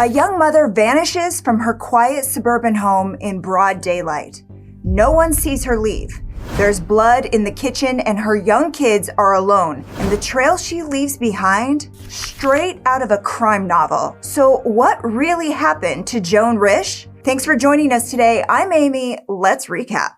A young mother vanishes from her quiet suburban home in broad daylight. No one sees her leave. There's blood in the kitchen and her young kids are alone. And the trail she leaves behind? Straight out of a crime novel. So what really happened to Joan Risch? Thanks for joining us today. I'm Amy. Let's recap.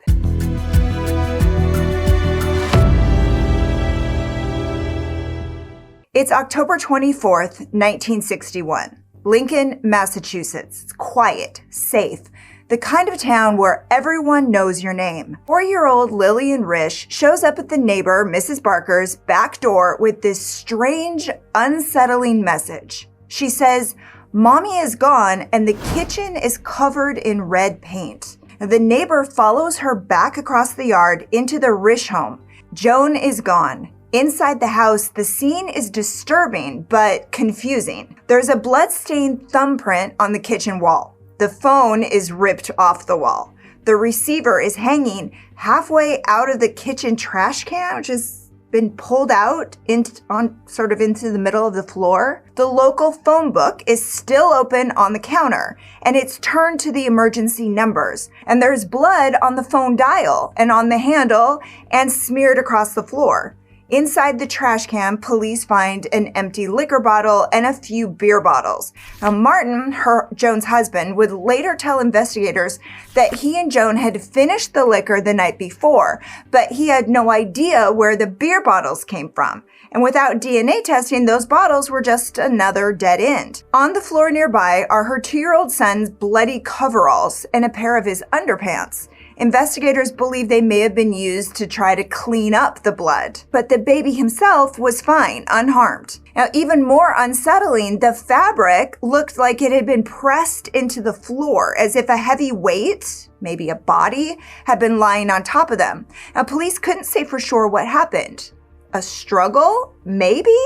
It's October 24th, 1961. Lincoln, Massachusetts. It's quiet, safe, the kind of town where everyone knows your name. 4-year-old Lillian Risch shows up at the neighbor, Mrs. Barker's, back door with this strange, unsettling message. She says, "Mommy is gone and the kitchen is covered in red paint." The neighbor follows her back across the yard into the Risch home. Joan is gone. Inside the house, the scene is disturbing but confusing. There's a bloodstained thumbprint on the kitchen wall. The phone is ripped off the wall. The receiver is hanging halfway out of the kitchen trash can, which has been pulled out into the middle of the floor. The local phone book is still open on the counter, and it's turned to the emergency numbers. And there's blood on the phone dial and on the handle and smeared across the floor. Inside the trash can, police find an empty liquor bottle and a few beer bottles. Now, Martin, Joan's husband, would later tell investigators that he and Joan had finished the liquor the night before, but he had no idea where the beer bottles came from. And without DNA testing, those bottles were just another dead end. On the floor nearby are her 2-year-old son's bloody coveralls and a pair of his underpants. Investigators believe they may have been used to try to clean up the blood, but the baby himself was fine, unharmed. Now, even more unsettling, the fabric looked like it had been pressed into the floor, as if a heavy weight, maybe a body, had been lying on top of them. Now, police couldn't say for sure what happened. A struggle? Maybe?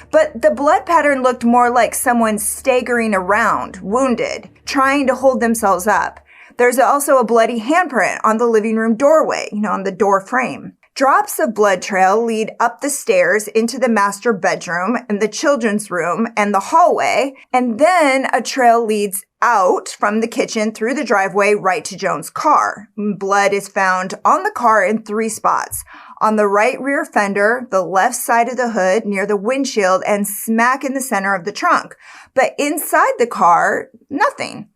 But the blood pattern looked more like someone staggering around, wounded, trying to hold themselves up. There's also a bloody handprint on the living room doorway, on the door frame. Drops of blood trail lead up the stairs into the master bedroom and the children's room and the hallway, and then a trail leads out from the kitchen through the driveway right to Joan's car. Blood is found on the car in 3 spots. On the right rear fender, the left side of the hood, near the windshield, and smack in the center of the trunk. But inside the car, nothing.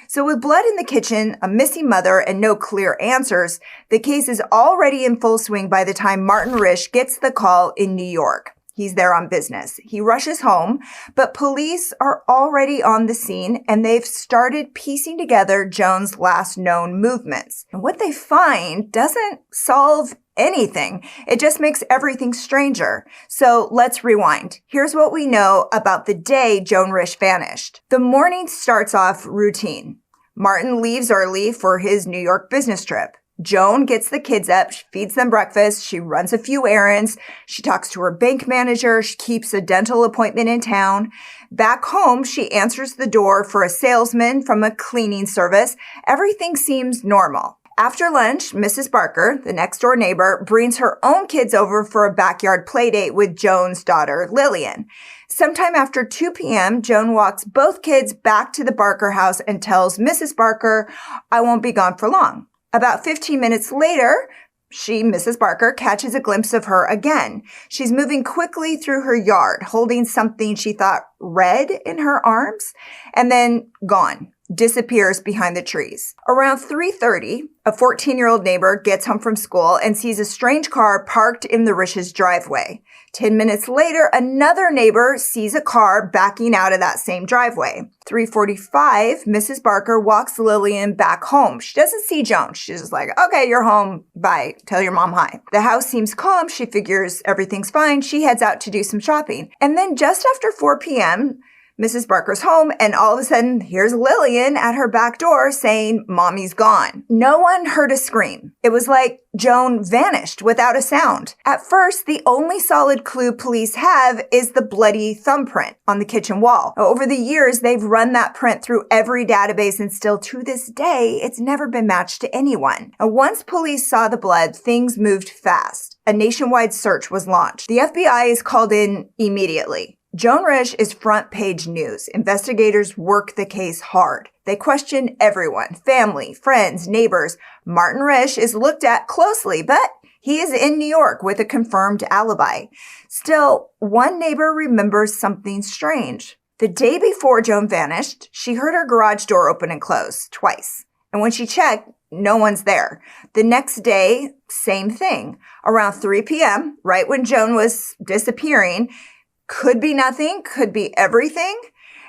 So with blood in the kitchen, a missing mother, and no clear answers, the case is already in full swing by the time Martin Risch gets the call in New York. He's there on business. He rushes home, but police are already on the scene and they've started piecing together Joan's last known movements. And what they find doesn't solve anything. It just makes everything stranger. So let's rewind. Here's what we know about the day Joan Risch vanished. The morning starts off routine. Martin leaves early for his New York business trip. Joan gets the kids up, she feeds them breakfast, she runs a few errands, she talks to her bank manager, she keeps a dental appointment in town. Back home, she answers the door for a salesman from a cleaning service. Everything seems normal. After lunch, Mrs. Barker, the next-door neighbor, brings her own kids over for a backyard playdate with Joan's daughter, Lillian. Sometime after 2 p.m., Joan walks both kids back to the Barker house and tells Mrs. Barker, "I won't be gone for long." About 15 minutes later, Mrs. Barker, catches a glimpse of her again. She's moving quickly through her yard, holding something she thought red in her arms, and then gone. Disappears behind the trees. Around 3:30, a 14-year-old neighbor gets home from school and sees a strange car parked in the Risch's driveway. 10 minutes later, another neighbor sees a car backing out of that same driveway. 3:45, Mrs. Barker walks Lillian back home. She doesn't see Joan. She's just like, "Okay, you're home. Bye. Tell your mom hi." The house seems calm. She figures everything's fine. She heads out to do some shopping. And then just after 4 p.m., Mrs. Barker's home, and all of a sudden, here's Lillian at her back door saying, "Mommy's gone." No one heard a scream. It was like Joan vanished without a sound. At first, the only solid clue police have is the bloody thumbprint on the kitchen wall. Over the years, they've run that print through every database, and still to this day, it's never been matched to anyone. And once police saw the blood, things moved fast. A nationwide search was launched. The FBI is called in immediately. Joan Risch is front page news. Investigators work the case hard. They question everyone, family, friends, neighbors. Martin Risch is looked at closely, but he is in New York with a confirmed alibi. Still, one neighbor remembers something strange. The day before Joan vanished, she heard her garage door open and close twice. And when she checked, no one's there. The next day, same thing. Around 3 p.m., right when Joan was disappearing, could be nothing, could be everything.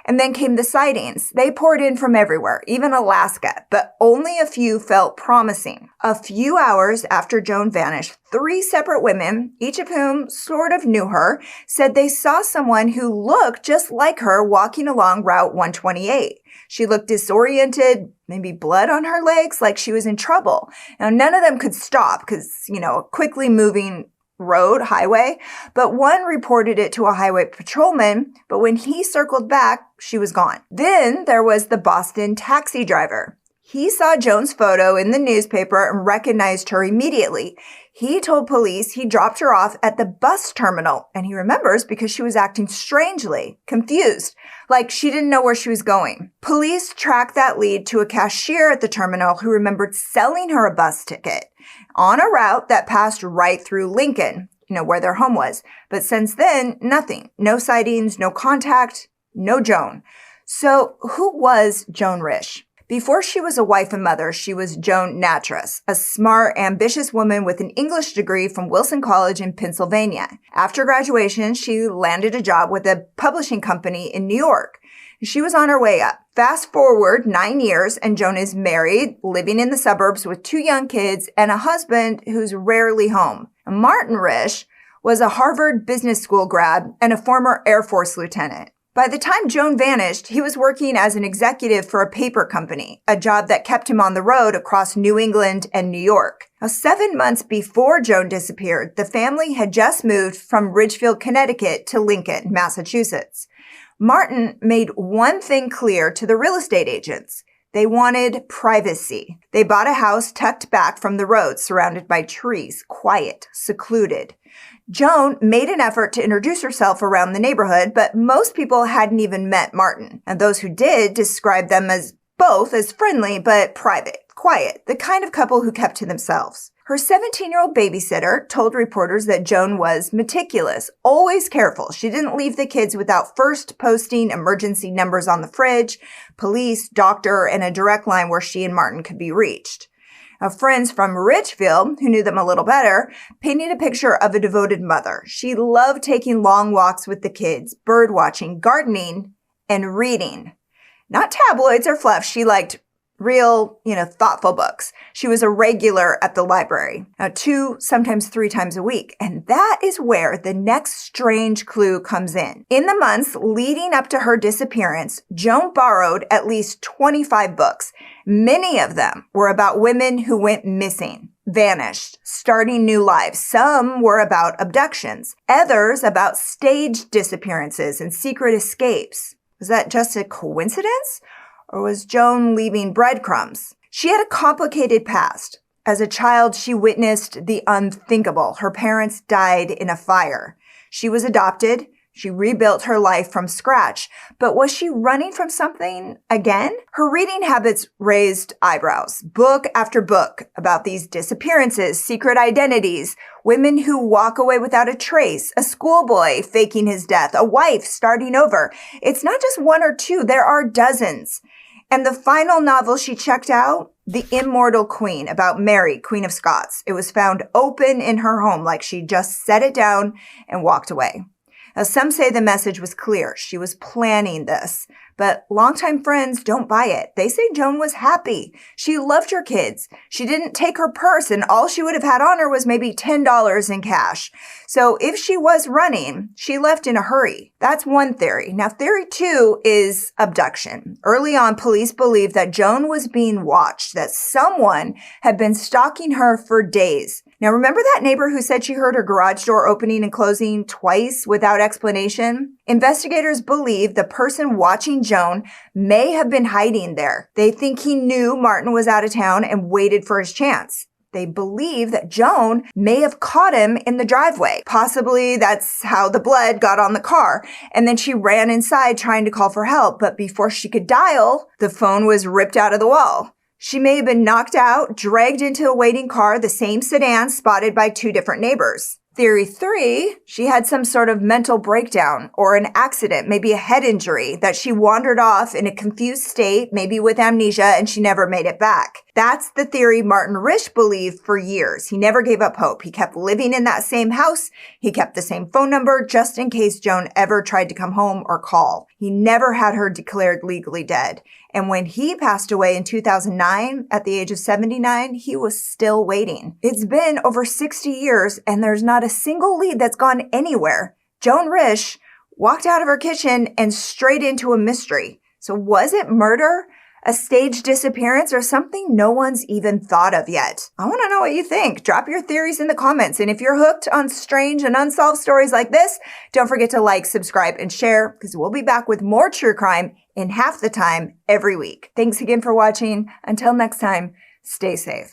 And then came the sightings. They poured in from everywhere, even Alaska, but only a few felt promising. A few hours after Joan vanished, 3 separate women, each of whom sort of knew her, said they saw someone who looked just like her walking along Route 128. She looked disoriented, maybe blood on her legs, like she was in trouble. Now, none of them could stop because, a quickly moving highway, but one reported it to a highway patrolman, but when he circled back, she was gone. Then there was the Boston taxi driver. He saw Joan's photo in the newspaper and recognized her immediately. He told police he dropped her off at the bus terminal, and he remembers because she was acting strangely, confused, like she didn't know where she was going. Police tracked that lead to a cashier at the terminal who remembered selling her a bus ticket on a route that passed right through Lincoln, where their home was. But since then, nothing. No sightings, no contact, no Joan. So who was Joan Risch? Before she was a wife and mother, she was Joan Nattrass, a smart, ambitious woman with an English degree from Wilson College in Pennsylvania. After graduation, she landed a job with a publishing company in New York. She was on her way up. Fast forward 9 years, and Joan is married, living in the suburbs with 2 young kids and a husband who's rarely home. Martin Risch was a Harvard Business School grad and a former Air Force lieutenant. By the time Joan vanished, he was working as an executive for a paper company, a job that kept him on the road across New England and New York. Now, 7 months before Joan disappeared, the family had just moved from Ridgefield, Connecticut to Lincoln, Massachusetts. Martin made one thing clear to the real estate agents. They wanted privacy. They bought a house tucked back from the road, surrounded by trees, quiet, secluded. Joan made an effort to introduce herself around the neighborhood, but most people hadn't even met Martin. And those who did described them as both as friendly but private, quiet, the kind of couple who kept to themselves. Her 17-year-old babysitter told reporters that Joan was meticulous, always careful. She didn't leave the kids without first posting emergency numbers on the fridge, police, doctor, and a direct line where she and Martin could be reached. Now, friends from Ridgefield, who knew them a little better, painted a picture of a devoted mother. She loved taking long walks with the kids, bird watching, gardening, and reading. Not tabloids or fluff. She liked real, thoughtful books. She was a regular at the library, 2, sometimes 3 times a week. And that is where the next strange clue comes in. In the months leading up to her disappearance, Joan borrowed at least 25 books. Many of them were about women who went missing, vanished, starting new lives. Some were about abductions, others about staged disappearances and secret escapes. Was that just a coincidence? Or was Joan leaving breadcrumbs? She had a complicated past. As a child, she witnessed the unthinkable. Her parents died in a fire. She was adopted. She rebuilt her life from scratch. But was she running from something again? Her reading habits raised eyebrows. Book after book about these disappearances, secret identities, women who walk away without a trace, a schoolboy faking his death, a wife starting over. It's not just 1 or 2. There are dozens. And the final novel she checked out, The Immortal Queen, about Mary, Queen of Scots. It was found open in her home, like she just set it down and walked away. Now, some say the message was clear. She was planning this. But longtime friends don't buy it. They say Joan was happy. She loved her kids. She didn't take her purse, and all she would have had on her was maybe $10 in cash. So if she was running, she left in a hurry. That's one theory. Now, theory 2 is abduction. Early on, police believed that Joan was being watched, that someone had been stalking her for days. Now, remember that neighbor who said she heard her garage door opening and closing twice without explanation? Investigators believe the person watching Joan may have been hiding there. They think he knew Martin was out of town and waited for his chance. They believe that Joan may have caught him in the driveway. Possibly that's how the blood got on the car. And then she ran inside trying to call for help, but before she could dial, the phone was ripped out of the wall. She may have been knocked out, dragged into a waiting car, the same sedan spotted by 2 different neighbors. Theory 3, she had some sort of mental breakdown or an accident, maybe a head injury, that she wandered off in a confused state, maybe with amnesia, and she never made it back. That's the theory Martin Risch believed for years. He never gave up hope. He kept living in that same house. He kept the same phone number just in case Joan ever tried to come home or call. He never had her declared legally dead. And when he passed away in 2009, at the age of 79, he was still waiting. It's been over 60 years, and there's not a single lead that's gone anywhere. Joan Risch walked out of her kitchen and straight into a mystery. So was it murder, a staged disappearance, or something no one's even thought of yet? I want to know what you think. Drop your theories in the comments. And if you're hooked on strange and unsolved stories like this, don't forget to like, subscribe, and share, because we'll be back with more true crime in half the time every week. Thanks again for watching. Until next time, stay safe.